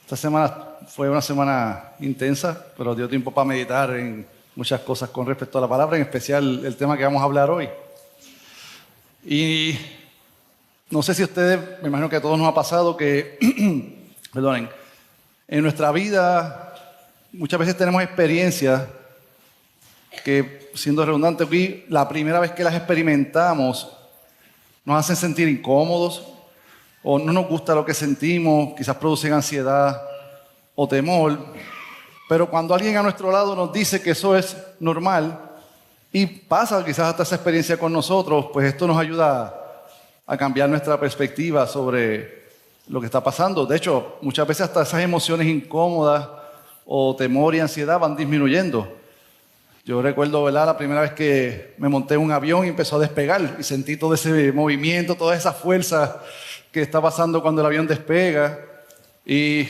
Esta semana fue una semana intensa, pero dio tiempo para meditar en muchas cosas con respecto a la palabra, en especial el tema que vamos a hablar hoy. Y no sé si ustedes, me imagino que a todos nos ha pasado que, perdonen, en nuestra vida muchas veces tenemos experiencias que, siendo redundante aquí, la primera vez que las experimentamos nos hacen sentir incómodos o no nos gusta lo que sentimos, quizás producen ansiedad o temor, pero cuando alguien a nuestro lado nos dice que eso es normal y pasa quizás hasta esa experiencia con nosotros, pues esto nos ayuda a cambiar nuestra perspectiva sobre lo que está pasando. De hecho, muchas veces hasta esas emociones incómodas o temor y ansiedad van disminuyendo. Yo recuerdo, ¿verdad?, la primera vez que me monté en un avión y empezó a despegar y sentí todo ese movimiento, toda esa fuerza que está pasando cuando el avión despega. Y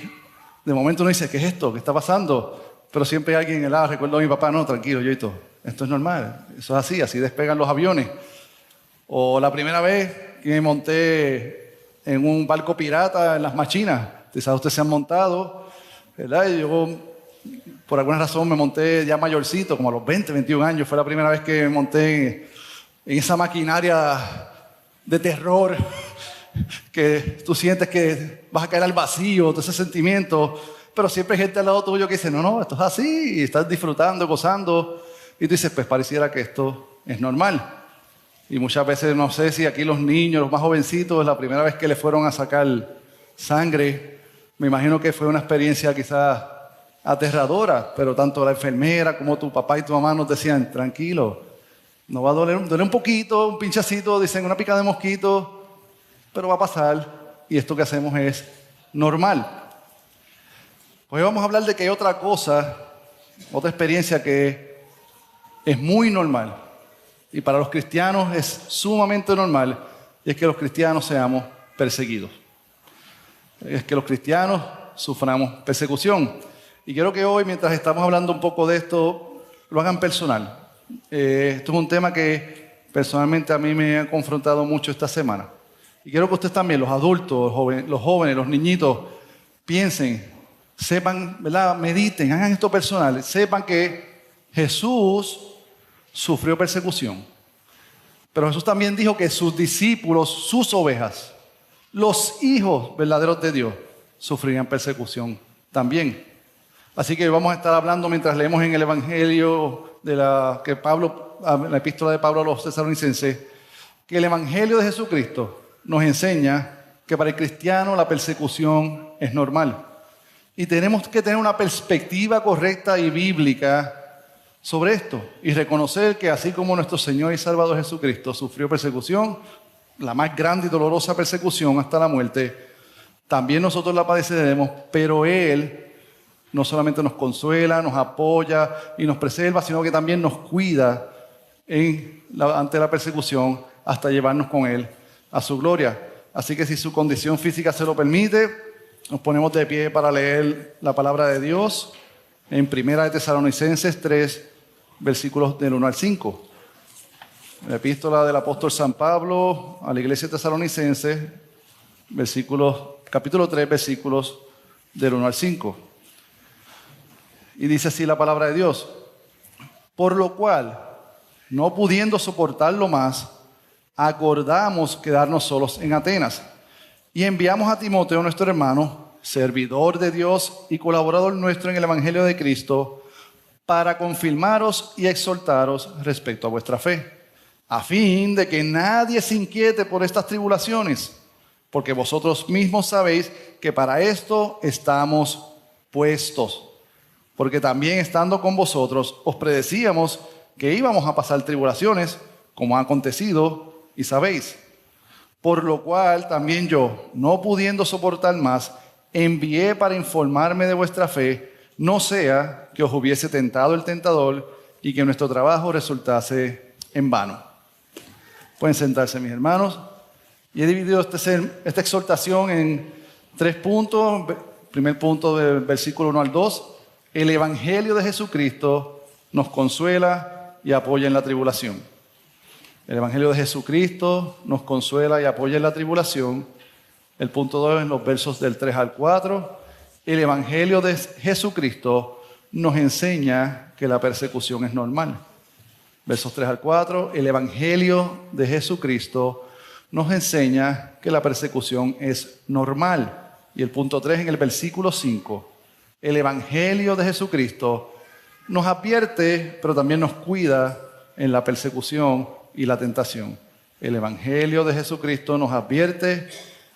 de momento uno dice, ¿qué es esto? ¿Qué está pasando? Pero siempre hay alguien en el lado. Recuerdo a mi papá, no, tranquilo, Yoito, esto es normal, eso es así despegan los aviones. O la primera vez que me monté en un barco pirata en las Machinas, quizás ustedes se han montado, ¿verdad? Y yo, por alguna razón, me monté ya mayorcito, como a los 20, 21 años. Fue la primera vez que me monté en esa maquinaria de terror que tú sientes que vas a caer al vacío, todo ese sentimiento, pero siempre hay gente al lado tuyo que dice, no, esto es así, y estás disfrutando, gozando, y tú dices, pues pareciera que esto es normal. Y muchas veces, no sé si aquí los niños, los más jovencitos, la primera vez que le fueron a sacar sangre, me imagino que fue una experiencia quizás aterradora, pero tanto la enfermera como tu papá y tu mamá nos decían, tranquilo, no va a doler, duele un poquito, un pinchacito, dicen una picada de mosquito, pero va a pasar, y esto que hacemos es normal. Hoy vamos a hablar de que hay otra cosa, otra experiencia que es muy normal, y para los cristianos es sumamente normal, y es que los cristianos seamos perseguidos. Es que los cristianos suframos persecución. Y quiero que hoy, mientras estamos hablando un poco de esto, lo hagan personal. Esto es un tema que personalmente a mí me ha confrontado mucho esta semana. Y quiero que ustedes también, los adultos, los jóvenes, los niñitos, piensen, sepan, ¿verdad?, mediten, hagan esto personal, sepan que Jesús sufrió persecución. Pero Jesús también dijo que sus discípulos, sus ovejas, los hijos verdaderos de Dios, sufrirían persecución también. Así que vamos a estar hablando mientras leemos en el Evangelio de la epístola de Pablo a los Tesalonicenses, que el Evangelio de Jesucristo nos enseña que para el cristiano la persecución es normal. Y tenemos que tener una perspectiva correcta y bíblica sobre esto y reconocer que así como nuestro Señor y Salvador Jesucristo sufrió persecución, la más grande y dolorosa persecución hasta la muerte, también nosotros la padeceremos, pero Él no solamente nos consuela, nos apoya y nos preserva, sino que también nos cuida ante la persecución hasta llevarnos con Él a su gloria. Así que si su condición física se lo permite, nos ponemos de pie para leer la palabra de Dios en 1 Tesalonicenses 3, versículos del 1 al 5. La epístola del apóstol San Pablo a la iglesia tesalonicense, capítulo 3, versículos del 1 al 5. Y dice así la palabra de Dios: por lo cual, no pudiendo soportarlo más, acordamos quedarnos solos en Atenas y enviamos a Timoteo, nuestro hermano, servidor de Dios y colaborador nuestro en el Evangelio de Cristo, para confirmaros y exhortaros respecto a vuestra fe, a fin de que nadie se inquiete por estas tribulaciones, porque vosotros mismos sabéis que para esto estamos puestos. Porque también estando con vosotros os predecíamos que íbamos a pasar tribulaciones, como ha acontecido, y sabéis. Por lo cual también yo, no pudiendo soportar más, envié para informarme de vuestra fe, no sea que os hubiese tentado el tentador y que nuestro trabajo resultase en vano. Pueden sentarse, mis hermanos. Y he dividido esta exhortación en 3 puntos. Primer punto del versículo 1 al 2. El Evangelio de Jesucristo nos consuela y apoya en la tribulación. El Evangelio de Jesucristo nos consuela y apoya en la tribulación. El punto 2, en los versos del 3 al 4, el Evangelio de Jesucristo nos enseña que la persecución es normal. Versos 3 al 4, el Evangelio de Jesucristo nos enseña que la persecución es normal. Y el punto 3, en el versículo 5, el Evangelio de Jesucristo nos advierte, pero también nos cuida en la persecución y la tentación. El Evangelio de Jesucristo nos advierte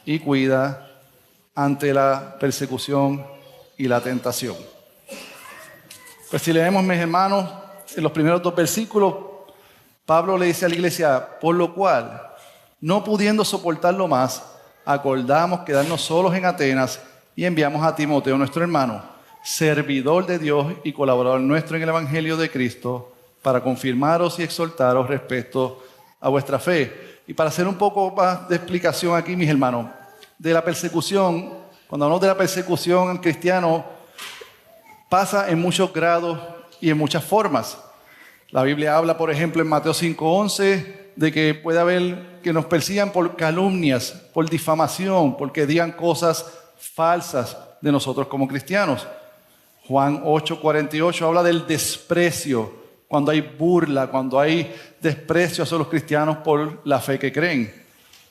y cuida ante la persecución y la tentación. Pues si leemos, mis hermanos, en los primeros 2 versículos, Pablo le dice a la iglesia: por lo cual, no pudiendo soportarlo más, acordamos quedarnos solos en Atenas y enviamos a Timoteo, nuestro hermano, servidor de Dios y colaborador nuestro en el Evangelio de Cristo, para confirmaros y exhortaros respecto a vuestra fe. Y para hacer un poco más de explicación aquí, mis hermanos, de la persecución, cuando hablamos de la persecución en cristiano, pasa en muchos grados y en muchas formas. La Biblia habla, por ejemplo, en Mateo 5:11, de que puede haber que nos persigan por calumnias, por difamación, porque digan cosas falsas de nosotros como cristianos. Juan 8:48 habla del desprecio, cuando hay burla, cuando hay desprecio hacia los cristianos por la fe que creen.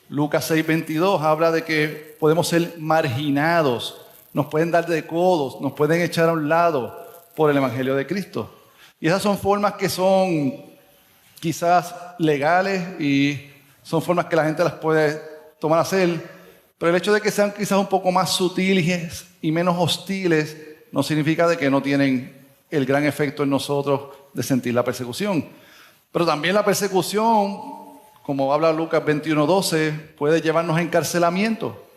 Lucas 6:22 habla de que podemos ser marginados, nos pueden dar de codos, nos pueden echar a un lado por el Evangelio de Cristo. Y esas son formas que son quizás legales y son formas que la gente las puede tomar a hacer, pero el hecho de que sean quizás un poco más sutiles y menos hostiles no significa de que no tienen el gran efecto en nosotros de sentir la persecución. Pero también la persecución, como habla Lucas 21:12, puede llevarnos a encarcelamiento.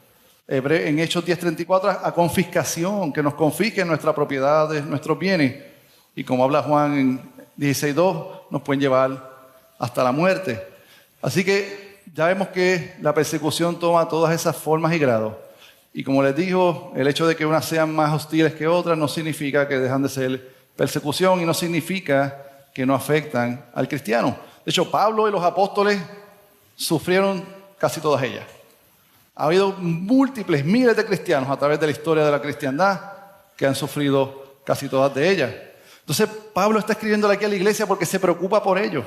En Hechos 10:34, a confiscación, que nos confisquen nuestras propiedades, nuestros bienes. Y como habla Juan en 16:2, nos pueden llevar hasta la muerte. Así que ya vemos que la persecución toma todas esas formas y grados. Y como les digo, el hecho de que unas sean más hostiles que otras no significa que dejan de ser persecución y no significa que no afectan al cristiano. De hecho, Pablo y los apóstoles sufrieron casi todas ellas. Ha habido múltiples, miles de cristianos a través de la historia de la cristiandad que han sufrido casi todas de ellas. Entonces, Pablo está escribiéndole aquí a la iglesia porque se preocupa por ellos.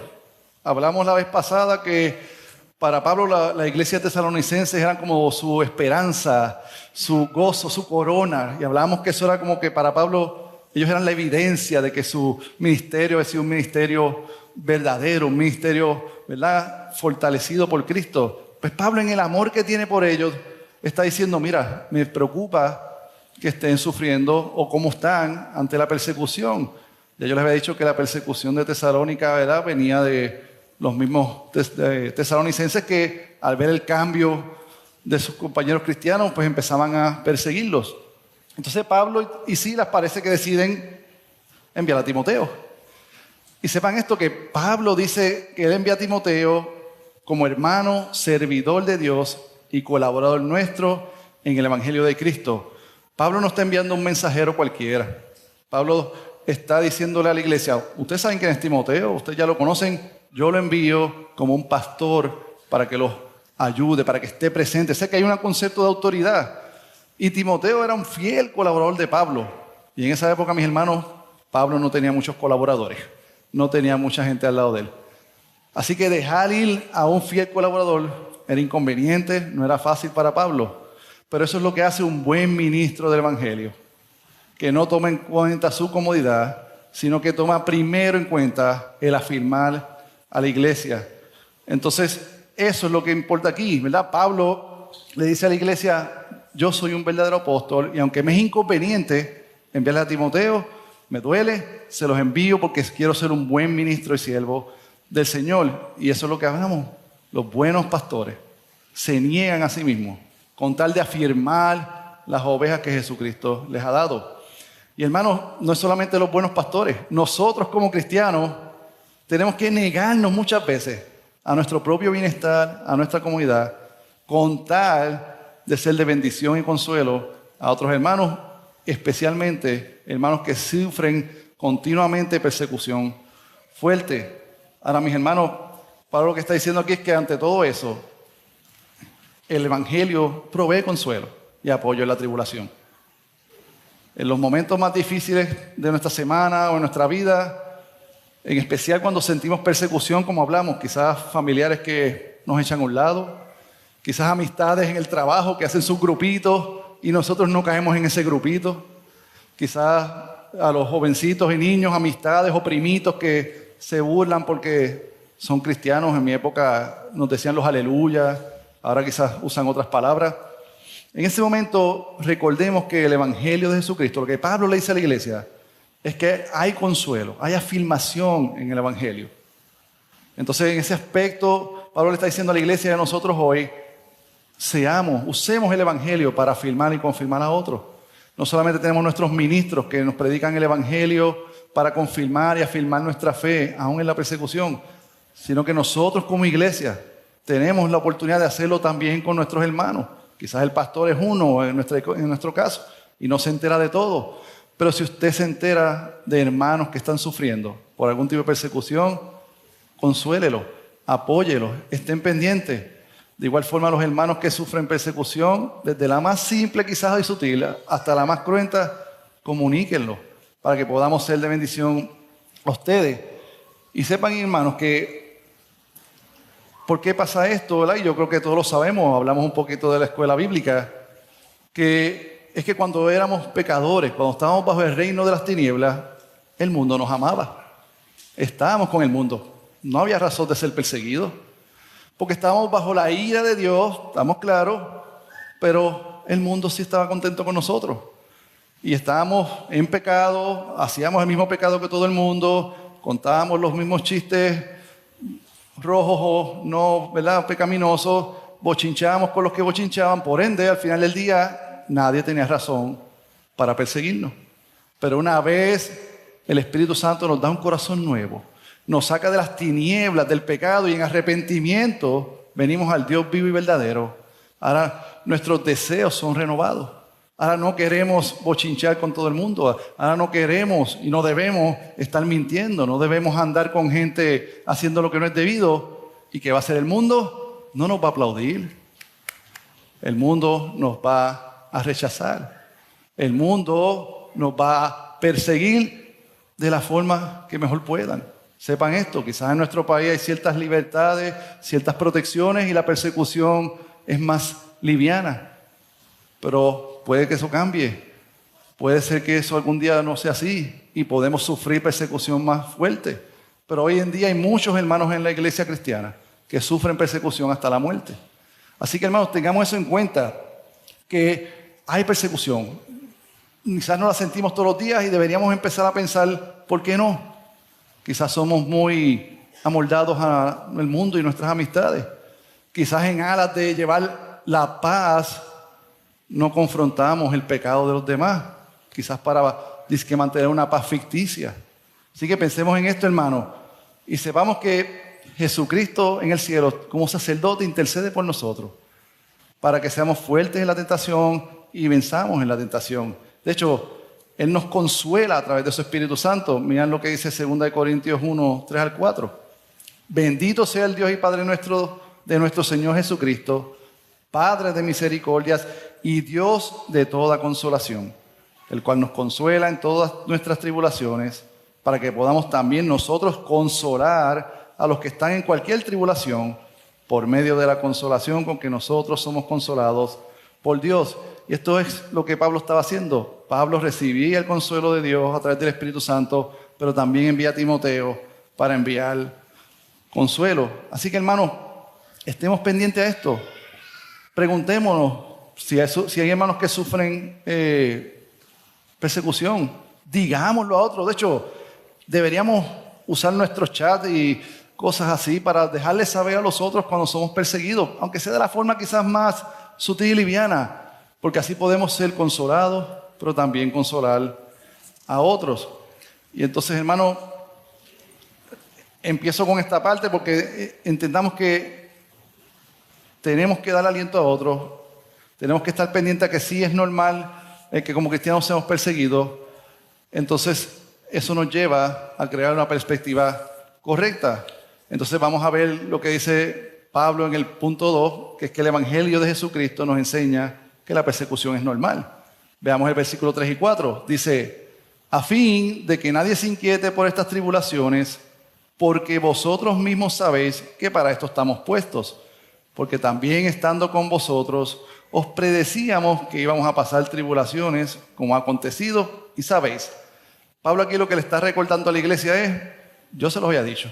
Hablamos la vez pasada que para Pablo la iglesia tesalonicense eran como su esperanza, su gozo, su corona. Y hablábamos que eso era como que para Pablo ellos eran la evidencia de que su ministerio es un ministerio verdadero, un ministerio, ¿verdad?, fortalecido por Cristo. Pues Pablo, en el amor que tiene por ellos, está diciendo: mira, me preocupa que estén sufriendo o cómo están ante la persecución. Ya yo les había dicho que la persecución de Tesalónica, ¿verdad?, venía de los mismos tesalonicenses que al ver el cambio de sus compañeros cristianos, pues empezaban a perseguirlos. Entonces Pablo y Silas parece que deciden enviar a Timoteo. Y sepan esto, que Pablo dice que él envía a Timoteo como hermano, servidor de Dios y colaborador nuestro en el Evangelio de Cristo. Pablo no está enviando un mensajero cualquiera. Pablo está diciéndole a la iglesia: ustedes saben quién es Timoteo, ustedes ya lo conocen, yo lo envío como un pastor para que los ayude, para que esté presente. Sé que hay un concepto de autoridad. Y Timoteo era un fiel colaborador de Pablo. Y en esa época, mis hermanos, Pablo no tenía muchos colaboradores. No tenía mucha gente al lado de él. Así que dejar ir a un fiel colaborador era inconveniente, no era fácil para Pablo. Pero eso es lo que hace un buen ministro del Evangelio. Que no toma en cuenta su comodidad, sino que toma primero en cuenta el afirmar a la iglesia. Entonces, eso es lo que importa aquí, ¿verdad? Pablo le dice a la iglesia: yo soy un verdadero apóstol y aunque me es inconveniente enviarle a Timoteo, me duele, se los envío porque quiero ser un buen ministro y siervo del Señor. Y eso es lo que hablamos. Los buenos pastores se niegan a sí mismos con tal de afirmar las ovejas que Jesucristo les ha dado. Y hermanos, no es solamente los buenos pastores. Nosotros como cristianos tenemos que negarnos muchas veces a nuestro propio bienestar, a nuestra comunidad, con tal de ser de bendición y consuelo a otros hermanos, especialmente hermanos que sufren continuamente persecución fuerte. Ahora, mis hermanos, Pablo lo que está diciendo aquí es que ante todo eso, el Evangelio provee consuelo y apoyo en la tribulación. En los momentos más difíciles de nuestra semana o en nuestra vida, en especial cuando sentimos persecución, como hablamos, quizás familiares que nos echan a un lado, quizás amistades en el trabajo que hacen sus grupitos y nosotros no caemos en ese grupito, quizás a los jovencitos y niños, amistades o primitos que se burlan porque son cristianos. En mi época nos decían los aleluyas, ahora quizás usan otras palabras. En ese momento recordemos que el Evangelio de Jesucristo, lo que Pablo le dice a la iglesia, es que hay consuelo, hay afirmación en el Evangelio. Entonces, en ese aspecto, Pablo le está diciendo a la iglesia y a nosotros hoy, usemos el Evangelio para afirmar y confirmar a otros. No solamente tenemos nuestros ministros que nos predican el Evangelio para confirmar y afirmar nuestra fe, aún en la persecución, sino que nosotros como iglesia tenemos la oportunidad de hacerlo también con nuestros hermanos. Quizás el pastor es uno en nuestro caso y no se entera de todo. Pero si usted se entera de hermanos que están sufriendo por algún tipo de persecución, consuélelos, apóyelos, estén pendientes. De igual forma, los hermanos que sufren persecución, desde la más simple quizás y sutil hasta la más cruenta, comuníquenlo para que podamos ser de bendición a ustedes. Y sepan, hermanos, que ¿por qué pasa esto? ¿Verdad? Y yo creo que todos lo sabemos, hablamos un poquito de la escuela bíblica, que es que cuando éramos pecadores, cuando estábamos bajo el reino de las tinieblas, el mundo nos amaba. Estábamos con el mundo. No había razón de ser perseguidos, porque estábamos bajo la ira de Dios, estamos claros, pero el mundo sí estaba contento con nosotros. Y estábamos en pecado, hacíamos el mismo pecado que todo el mundo, contábamos los mismos chistes rojos o no, ¿verdad?, pecaminosos, bochinchábamos con los que bochinchaban. Por ende, al final del día, nadie tenía razón para perseguirnos. Pero una vez el Espíritu Santo nos da un corazón nuevo, nos saca de las tinieblas del pecado y en arrepentimiento venimos al Dios vivo y verdadero. Ahora nuestros deseos son renovados. Ahora no queremos bochinchar con todo el mundo. Ahora no queremos y no debemos estar mintiendo. No debemos andar con gente haciendo lo que no es debido. ¿Y qué va a hacer el mundo? No nos va a aplaudir. El mundo nos va a rechazar. El mundo nos va a perseguir de la forma que mejor puedan. Sepan esto, quizás en nuestro país hay ciertas libertades, ciertas protecciones y la persecución es más liviana. Pero puede que eso cambie. Puede ser que eso algún día no sea así y podemos sufrir persecución más fuerte. Pero hoy en día hay muchos hermanos en la iglesia cristiana que sufren persecución hasta la muerte. Así que, hermanos, tengamos eso en cuenta, que hay persecución. Quizás no la sentimos todos los días y deberíamos empezar a pensar, ¿por qué no? Quizás somos muy amoldados al mundo y nuestras amistades. Quizás en aras de llevar la paz no confrontamos el pecado de los demás. Quizás para mantener una paz ficticia. Así que pensemos en esto, hermano, y sepamos que Jesucristo en el cielo, como sacerdote, intercede por nosotros para que seamos fuertes en la tentación y venzamos en la tentación. De hecho, Él nos consuela a través de su Espíritu Santo. Miren lo que dice 2 Corintios 1, 3 al 4. Bendito sea el Dios y Padre nuestro, de nuestro Señor Jesucristo, Padre de misericordias y Dios de toda consolación, el cual nos consuela en todas nuestras tribulaciones, para que podamos también nosotros consolar a los que están en cualquier tribulación, por medio de la consolación con que nosotros somos consolados por Dios. Y esto es lo que Pablo estaba haciendo. Pablo recibía el consuelo de Dios a través del Espíritu Santo, pero también envía a Timoteo para enviar consuelo. Así que, hermanos, estemos pendientes a esto. Preguntémonos si hay hermanos que sufren persecución. Digámoslo a otros. De hecho, deberíamos usar nuestros chats y cosas así para dejarles saber a los otros cuando somos perseguidos, aunque sea de la forma quizás más sutil y liviana, porque así podemos ser consolados, pero también consolar a otros. Y entonces, hermano, empiezo con esta parte porque entendamos que tenemos que dar aliento a otros, tenemos que estar pendientes a que sí es normal que como cristianos seamos perseguidos. Entonces, eso nos lleva a crear una perspectiva correcta. Entonces vamos a ver lo que dice Pablo en el punto 2, que es que el Evangelio de Jesucristo nos enseña que la persecución es normal. Veamos el versículo 3 y 4. Dice, a fin de que nadie se inquiete por estas tribulaciones, porque vosotros mismos sabéis que para esto estamos puestos. Porque también estando con vosotros, os predecíamos que íbamos a pasar tribulaciones, como ha acontecido, y sabéis. Pablo aquí lo que le está recordando a la iglesia es, yo se los había dicho.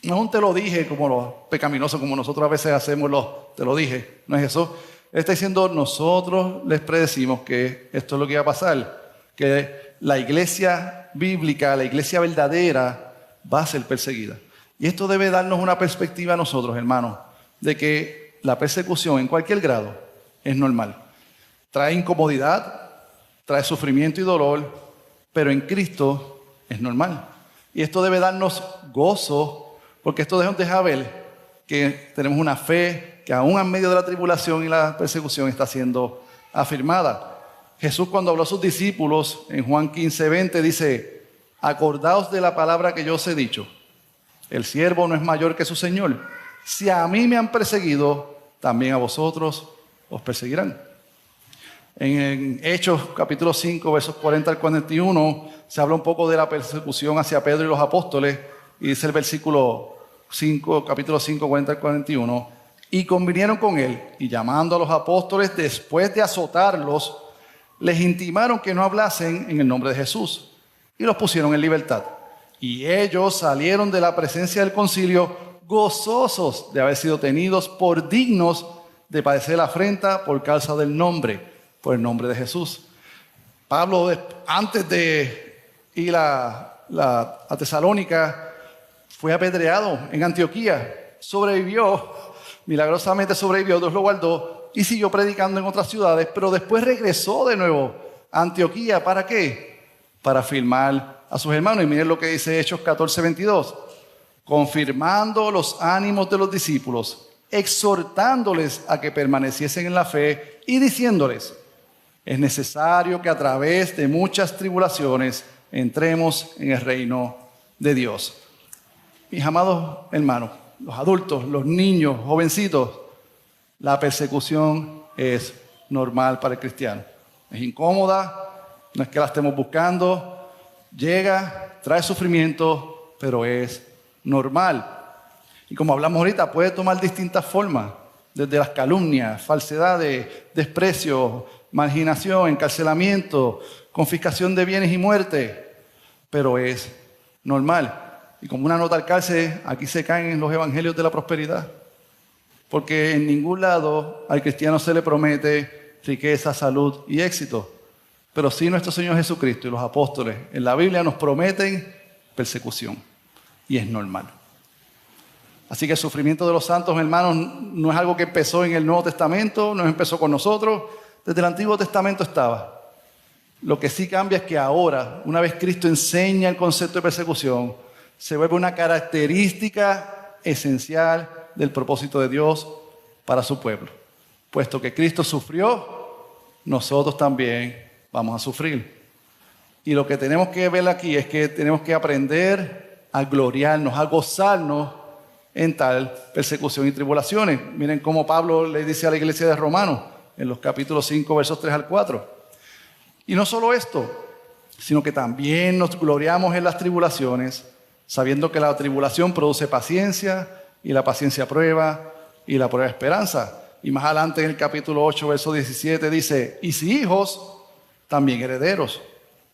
No aún te lo dije como los pecaminosos, como nosotros a veces hacemos te lo dije, no es eso. Él está diciendo, nosotros les predecimos que esto es lo que iba a pasar, que la iglesia bíblica, la iglesia verdadera, va a ser perseguida. Y esto debe darnos una perspectiva a nosotros, hermanos, de que la persecución en cualquier grado es normal. Trae incomodidad, trae sufrimiento y dolor, pero en Cristo es normal. Y esto debe darnos gozo, porque esto nos deja ver que tenemos una fe que aún en medio de la tribulación y la persecución está siendo afirmada. Jesús, cuando habló a sus discípulos en Juan 15:20, dice, acordaos de la palabra que yo os he dicho, el siervo no es mayor que su Señor. Si a mí me han perseguido, también a vosotros os perseguirán. En Hechos capítulo 5, versos 40 al 41, se habla un poco de la persecución hacia Pedro y los apóstoles, y dice el versículo 5, capítulo 5, 40 al 41, y convinieron con él, y llamando a los apóstoles, después de azotarlos, les intimaron que no hablasen en el nombre de Jesús, y los pusieron en libertad. Y ellos salieron de la presencia del concilio gozosos de haber sido tenidos por dignos de padecer la afrenta por causa del nombre, por el nombre de Jesús. Pablo, antes de ir a Tesalónica, fue apedreado en Antioquía, sobrevivió, milagrosamente sobrevivió, Dios lo guardó y siguió predicando en otras ciudades, pero después regresó de nuevo a Antioquía. ¿Para qué? Para afirmar a sus hermanos. Y miren lo que dice Hechos 14:22, confirmando los ánimos de los discípulos, exhortándoles a que permaneciesen en la fe y diciéndoles, es necesario que a través de muchas tribulaciones entremos en el reino de Dios. Mis amados hermanos, los adultos, los niños, jovencitos, la persecución es normal para el cristiano. Es incómoda, no es que la estemos buscando, llega, trae sufrimiento, pero es normal. Y como hablamos ahorita, puede tomar distintas formas, desde las calumnias, falsedades, desprecio, marginación, encarcelamiento, confiscación de bienes y muerte, pero es normal. Y como una nota al calce, aquí se caen los evangelios de la prosperidad, porque en ningún lado al cristiano se le promete riqueza, salud y éxito, pero sí nuestro Señor Jesucristo y los apóstoles en la Biblia nos prometen persecución, y es normal. Así que el sufrimiento de los santos, hermanos, no es algo que empezó en el Nuevo Testamento, no empezó con nosotros, desde el Antiguo Testamento estaba. Lo que sí cambia es que ahora, una vez Cristo enseña el concepto de persecución, se vuelve una característica esencial del propósito de Dios para su pueblo. Puesto que Cristo sufrió, nosotros también vamos a sufrir. Y lo que tenemos que ver aquí es que tenemos que aprender a gloriarnos, a gozarnos en tal persecución y tribulaciones. Miren cómo Pablo le dice a la iglesia de Romanos en los capítulos 5, versos 3 al 4. Y no solo esto, sino que también nos gloriamos en las tribulaciones, sabiendo que la tribulación produce paciencia, y la paciencia prueba, y la prueba esperanza. Y más adelante en el capítulo 8, verso 17 dice, y si hijos, también herederos,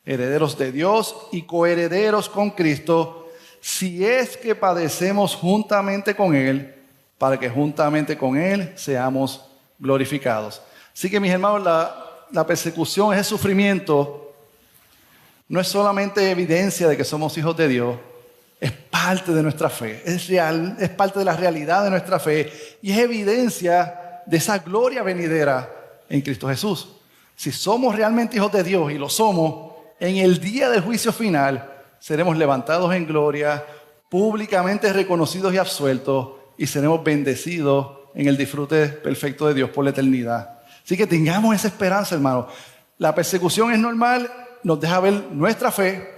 herederos de Dios y coherederos con Cristo, si es que padecemos juntamente con Él, para que juntamente con Él seamos glorificados. Así que mis hermanos, la persecución, ese sufrimiento, no es solamente evidencia de que somos hijos de Dios, es parte de nuestra fe, es real, es parte de la realidad de nuestra fe y es evidencia de esa gloria venidera en Cristo Jesús. Si somos realmente hijos de Dios y lo somos, en el día del juicio final seremos levantados en gloria, públicamente reconocidos y absueltos y seremos bendecidos en el disfrute perfecto de Dios por la eternidad. Así que tengamos esa esperanza, hermano. La persecución es normal, nos deja ver nuestra fe,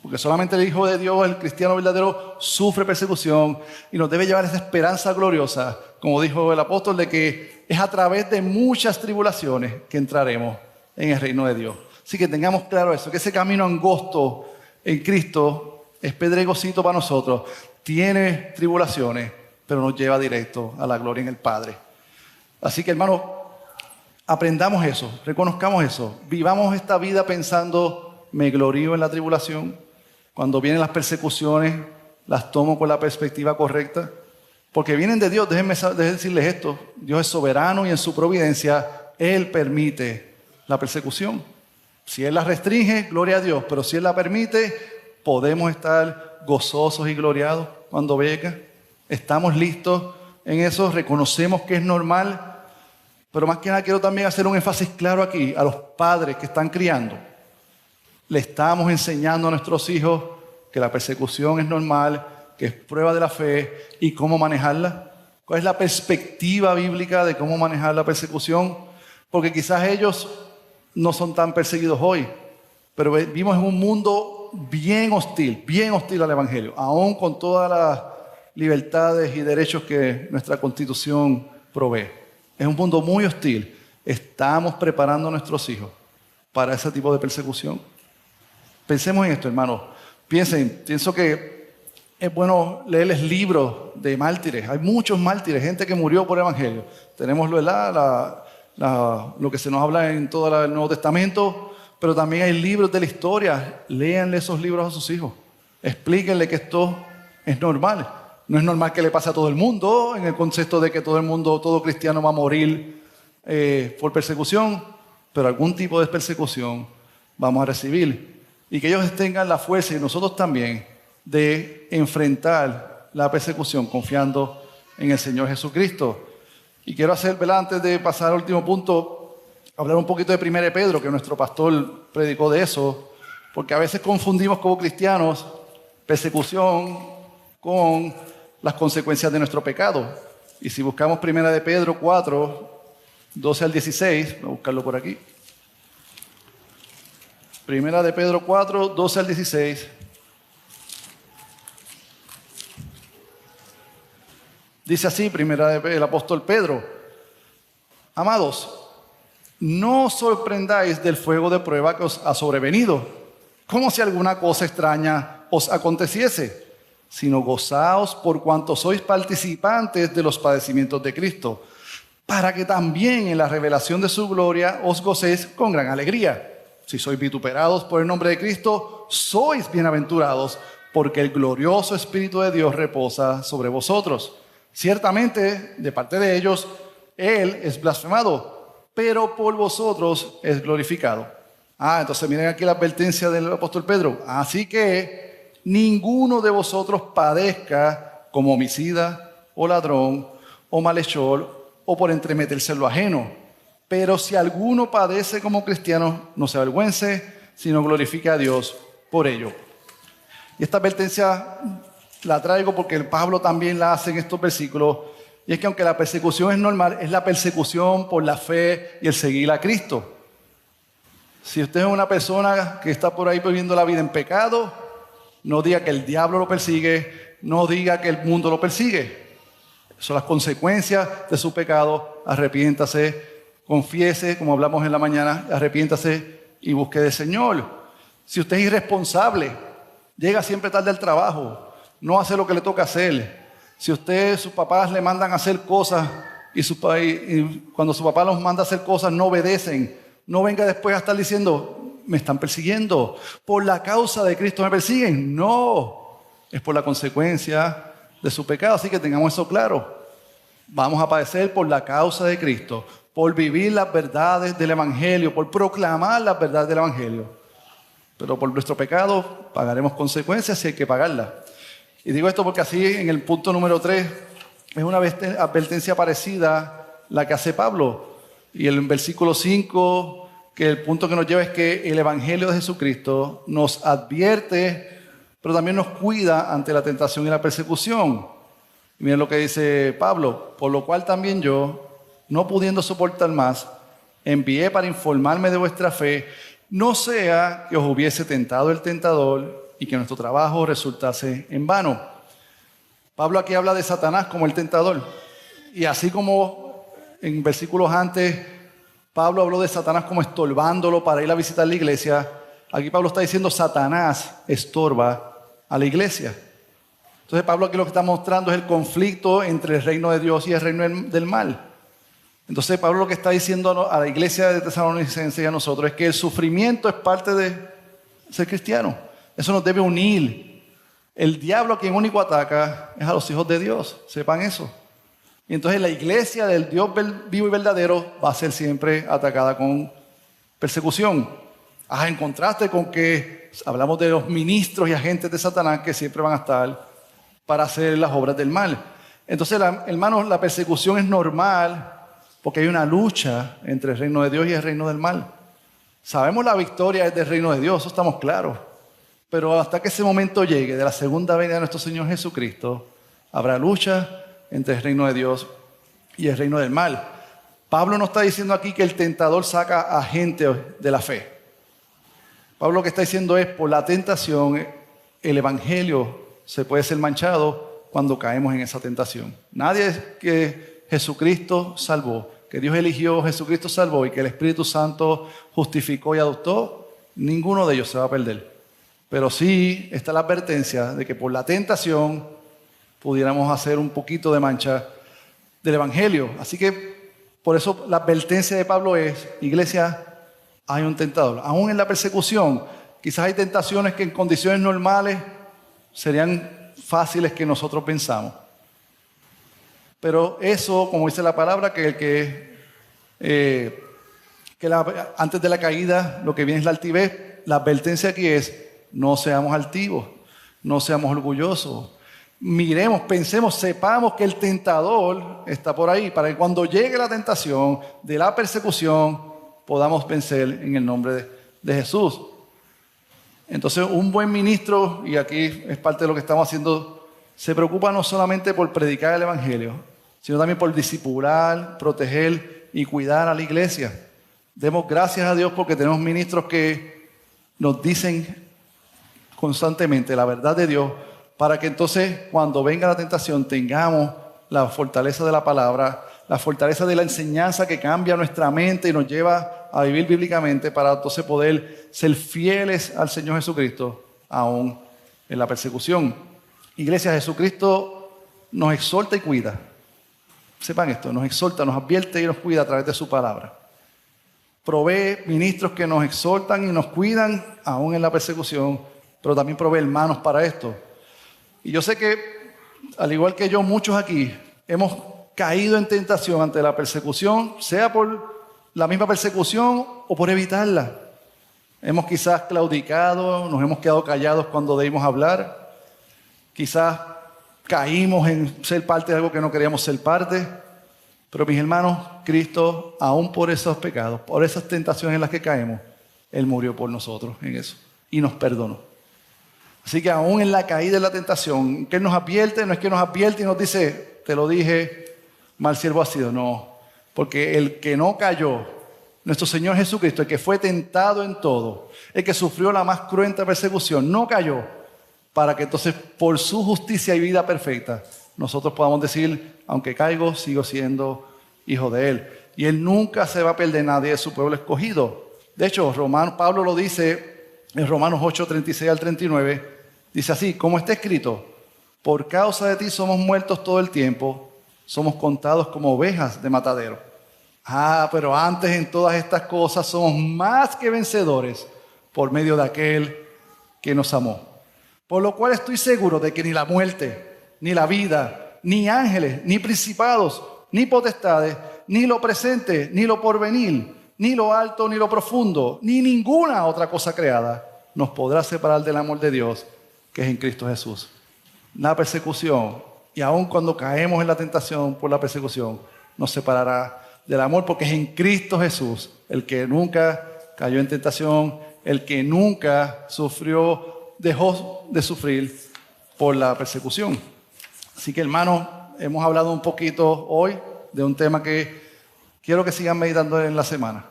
Porque solamente el Hijo de Dios, el cristiano verdadero, sufre persecución y nos debe llevar esa esperanza gloriosa, como dijo el apóstol, de que es a través de muchas tribulaciones que entraremos en el reino de Dios. Así que tengamos claro eso, que ese camino angosto en Cristo es pedregosito para nosotros, tiene tribulaciones, pero nos lleva directo a la gloria en el Padre. Así que, hermanos, aprendamos eso, reconozcamos eso, vivamos esta vida pensando, me glorío en la tribulación. Cuando vienen las persecuciones, las tomo con la perspectiva correcta, porque vienen de Dios. Déjenme decirles esto: Dios es soberano y en su providencia Él permite la persecución. Si Él la restringe, gloria a Dios, pero si Él la permite, podemos estar gozosos y gloriados cuando venga. Estamos listos en eso, reconocemos que es normal, pero más que nada quiero también hacer un énfasis claro aquí a los padres que están criando. Le estamos enseñando a nuestros hijos que la persecución es normal, que es prueba de la fe y cómo manejarla. ¿Cuál es la perspectiva bíblica de cómo manejar la persecución? Porque quizás ellos no son tan perseguidos hoy, pero vivimos en un mundo bien hostil al Evangelio, aún con todas las libertades y derechos que nuestra Constitución provee. Es un mundo muy hostil. Estamos preparando a nuestros hijos para ese tipo de persecución. Pensemos en esto, hermanos. Pienso que es bueno leerles libros de mártires. Hay muchos mártires, gente que murió por el Evangelio. Tenemos lo que se nos habla en todo el Nuevo Testamento, pero también hay libros de la historia. Léanle esos libros a sus hijos. Explíquenle que esto es normal. No es normal que le pase a todo el mundo, en el concepto de que todo cristiano va a morir por persecución, pero algún tipo de persecución vamos a recibir. Y que ellos tengan la fuerza, y nosotros también, de enfrentar la persecución confiando en el Señor Jesucristo. Y quiero hacer, ¿verdad?, antes de pasar al último punto, hablar un poquito de 1 Pedro, que nuestro pastor predicó de eso, porque a veces confundimos como cristianos persecución con las consecuencias de nuestro pecado. Y si buscamos 1 Pedro 4, 12 al 16, voy a buscarlo por aquí. 1 Pedro 4, 12 al 16. Dice así, el apóstol Pedro: amados, no os sorprendáis del fuego de prueba que os ha sobrevenido, como si alguna cosa extraña os aconteciese, sino gozaos por cuanto sois participantes de los padecimientos de Cristo, para que también en la revelación de su gloria os gocéis con gran alegría. Si sois vituperados por el nombre de Cristo, sois bienaventurados, porque el glorioso Espíritu de Dios reposa sobre vosotros. Ciertamente, de parte de ellos, Él es blasfemado, pero por vosotros es glorificado. Entonces miren aquí la advertencia del apóstol Pedro. Así que ninguno de vosotros padezca como homicida, o ladrón, o malhechor, o por entremeterse en lo ajeno. Pero si alguno padece como cristiano, no se avergüence, sino glorifique a Dios por ello. Y esta advertencia la traigo porque el Pablo también la hace en estos versículos. Y es que aunque la persecución es normal, es la persecución por la fe y el seguir a Cristo. Si usted es una persona que está por ahí viviendo la vida en pecado, no diga que el diablo lo persigue, no diga que el mundo lo persigue. Son las consecuencias de su pecado. Arrepiéntase, confiese, como hablamos en la mañana, arrepiéntase y busque del Señor. Si usted es irresponsable, llega siempre tarde al trabajo, no hace lo que le toca hacer. Si sus papás le mandan a hacer cosas y cuando su papá los manda a hacer cosas no obedecen, no venga después a estar diciendo, me están persiguiendo, por la causa de Cristo me persiguen. No, es por la consecuencia de su pecado, así que tengamos eso claro. Vamos a padecer por la causa de Cristo, por vivir las verdades del Evangelio, por proclamar las verdades del Evangelio. Pero por nuestro pecado pagaremos consecuencias si hay que pagarlas. Y digo esto porque así en el punto número 3 es una advertencia parecida la que hace Pablo. Y en el versículo 5, que el punto que nos lleva es que el Evangelio de Jesucristo nos advierte, pero también nos cuida ante la tentación y la persecución. Y miren lo que dice Pablo: por lo cual también yo, no pudiendo soportar más, envié para informarme de vuestra fe, no sea que os hubiese tentado el tentador y que nuestro trabajo resultase en vano. Pablo aquí habla de Satanás como el tentador. Y así como en versículos antes Pablo habló de Satanás como estorbándolo para ir a visitar la iglesia, aquí Pablo está diciendo Satanás estorba a la iglesia. Entonces Pablo aquí lo que está mostrando es el conflicto entre el reino de Dios y el reino del mal. Entonces Pablo lo que está diciendo a la iglesia de Tesalonicenses y a nosotros es que el sufrimiento es parte de ser cristiano. Eso nos debe unir. El diablo a quien único ataca es a los hijos de Dios. Sepan eso. Y entonces la iglesia del Dios vivo y verdadero va a ser siempre atacada con persecución. En contraste con que hablamos de los ministros y agentes de Satanás que siempre van a estar para hacer las obras del mal. Entonces, hermanos, la persecución es normal porque hay una lucha entre el reino de Dios y el reino del mal. Sabemos la victoria es del reino de Dios, eso estamos claros. Pero hasta que ese momento llegue de la segunda venida de nuestro Señor Jesucristo, habrá lucha entre el reino de Dios y el reino del mal. Pablo no está diciendo aquí que el tentador saca a gente de la fe. Pablo lo que está diciendo es, por la tentación, el evangelio se puede ser manchado cuando caemos en esa tentación. Nadie que Jesucristo salvó, que Dios eligió, Jesucristo salvó y que el Espíritu Santo justificó y adoptó, ninguno de ellos se va a perder. Pero sí está la advertencia de que por la tentación pudiéramos hacer un poquito de mancha del evangelio. Así que por eso la advertencia de Pablo es, iglesia, hay un tentador. Aún en la persecución, quizás hay tentaciones que en condiciones normales serían fáciles que nosotros pensamos. Pero eso, como dice la palabra, antes de la caída lo que viene es la altivez. La advertencia aquí es, no seamos altivos, no seamos orgullosos. Miremos, pensemos, sepamos que el tentador está por ahí, para que cuando llegue la tentación de la persecución podamos vencer en el nombre de Jesús. Entonces, un buen ministro, y aquí es parte de lo que estamos haciendo, se preocupa no solamente por predicar el evangelio, sino también por discipular, proteger y cuidar a la iglesia. Demos gracias a Dios porque tenemos ministros que nos dicen constantemente la verdad de Dios, para que entonces cuando venga la tentación tengamos la fortaleza de la palabra, la fortaleza de la enseñanza que cambia nuestra mente y nos lleva a vivir bíblicamente, para entonces poder ser fieles al Señor Jesucristo aún en la persecución. Iglesia, Jesucristo nos exhorta y cuida. Sepan esto, nos exhorta, nos advierte y nos cuida a través de su palabra. Provee ministros que nos exhortan y nos cuidan aún en la persecución, pero también provee hermanos para esto. Y yo sé que, al igual que yo, muchos aquí hemos caído en tentación ante la persecución, sea por la misma persecución o por evitarla. Hemos quizás claudicado, nos hemos quedado callados cuando debimos hablar. Quizás caímos en ser parte de algo que no queríamos ser parte. Pero mis hermanos, Cristo, aún por esos pecados, por esas tentaciones en las que caemos, Él murió por nosotros en eso y nos perdonó. Así que aún en la caída de la tentación, que Él nos advierte, no es que nos advierte y nos dice, te lo dije, mal siervo has sido. No, porque el que no cayó, nuestro Señor Jesucristo, el que fue tentado en todo, el que sufrió la más cruenta persecución, no cayó, para que entonces por su justicia y vida perfecta nosotros podamos decir, aunque caigo, sigo siendo hijo de Él. Y Él nunca se va a perder nadie de su pueblo escogido. De hecho, Pablo lo dice en Romanos 8, 36 al 39, dice así, como está escrito, por causa de ti somos muertos todo el tiempo, somos contados como ovejas de matadero. Pero antes en todas estas cosas somos más que vencedores por medio de aquel que nos amó. Por lo cual estoy seguro de que ni la muerte, ni la vida, ni ángeles, ni principados, ni potestades, ni lo presente, ni lo porvenir, ni lo alto, ni lo profundo, ni ninguna otra cosa creada nos podrá separar del amor de Dios que es en Cristo Jesús. La persecución, y aun cuando caemos en la tentación por la persecución, nos separará del amor, porque es en Cristo Jesús el que nunca cayó en tentación, el que nunca dejó de sufrir por la persecución. Así que, hermanos, hemos hablado un poquito hoy de un tema que quiero que sigan meditando en la semana.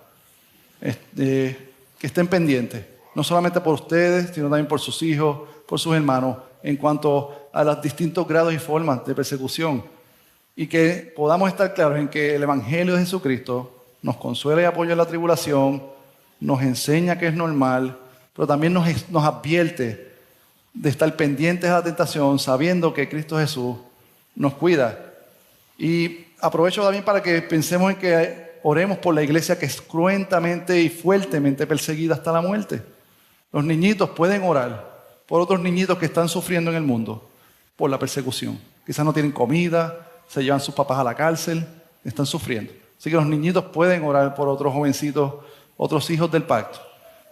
Que estén pendientes, no solamente por ustedes, sino también por sus hijos, por sus hermanos en cuanto a los distintos grados y formas de persecución. Y que podamos estar claros en que el Evangelio de Jesucristo nos consuela y apoya en la tribulación, nos enseña que es normal, pero también nos advierte de estar pendientes a la tentación, sabiendo que Cristo Jesús nos cuida. Y aprovecho también para que pensemos en que oremos por la iglesia que es cruentamente y fuertemente perseguida hasta la muerte. Los niñitos pueden orar por otros niñitos que están sufriendo en el mundo por la persecución. Quizás no tienen comida, se llevan sus papás a la cárcel, están sufriendo. Así que los niñitos pueden orar por otros jovencitos, otros hijos del pacto.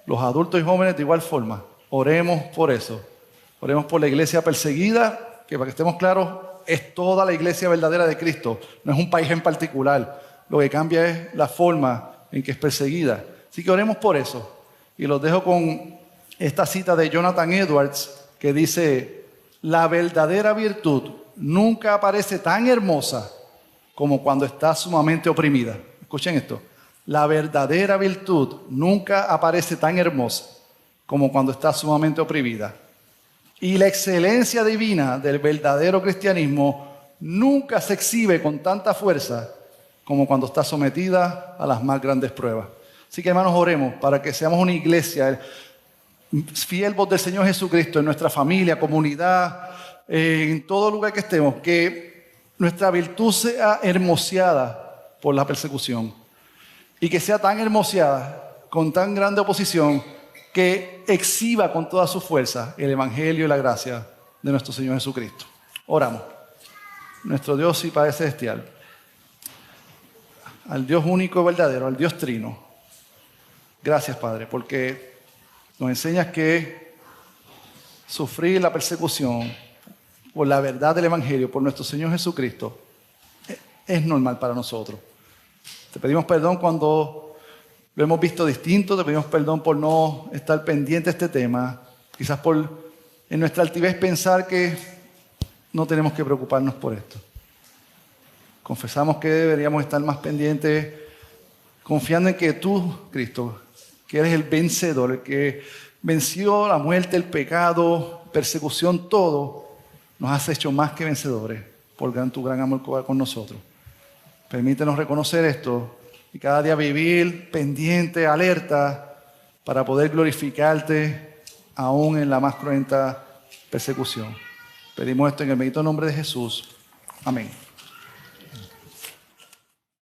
Los adultos y jóvenes de igual forma. Oremos por eso. Oremos por la iglesia perseguida, que para que estemos claros, es toda la iglesia verdadera de Cristo. No es un país en particular. Lo que cambia es la forma en que es perseguida. Así que oremos por eso. Y los dejo con esta cita de Jonathan Edwards que dice: la verdadera virtud nunca aparece tan hermosa como cuando está sumamente oprimida. Escuchen esto. La verdadera virtud nunca aparece tan hermosa como cuando está sumamente oprimida. Y la excelencia divina del verdadero cristianismo nunca se exhibe con tanta fuerza como cuando está sometida a las más grandes pruebas. Así que, hermanos, oremos para que seamos una iglesia fiel voz del Señor Jesucristo en nuestra familia, comunidad, en todo lugar que estemos, que nuestra virtud sea hermoseada por la persecución y que sea tan hermoseada con tan grande oposición que exhiba con toda su fuerza el Evangelio y la gracia de nuestro Señor Jesucristo. Oramos. Nuestro Dios y Padre Celestial, al Dios único y verdadero, al Dios trino, gracias, Padre, porque nos enseñas que sufrir la persecución por la verdad del Evangelio, por nuestro Señor Jesucristo, es normal para nosotros. Te pedimos perdón cuando lo hemos visto distinto, te pedimos perdón por no estar pendiente de este tema, quizás por en nuestra altivez pensar que no tenemos que preocuparnos por esto. Confesamos que deberíamos estar más pendientes, confiando en que tú, Cristo, que eres el vencedor, el que venció la muerte, el pecado, persecución, todo, nos has hecho más que vencedores por tu gran amor con nosotros. Permítenos reconocer esto y cada día vivir pendiente, alerta, para poder glorificarte aún en la más cruenta persecución. Pedimos esto en el bendito nombre de Jesús. Amén.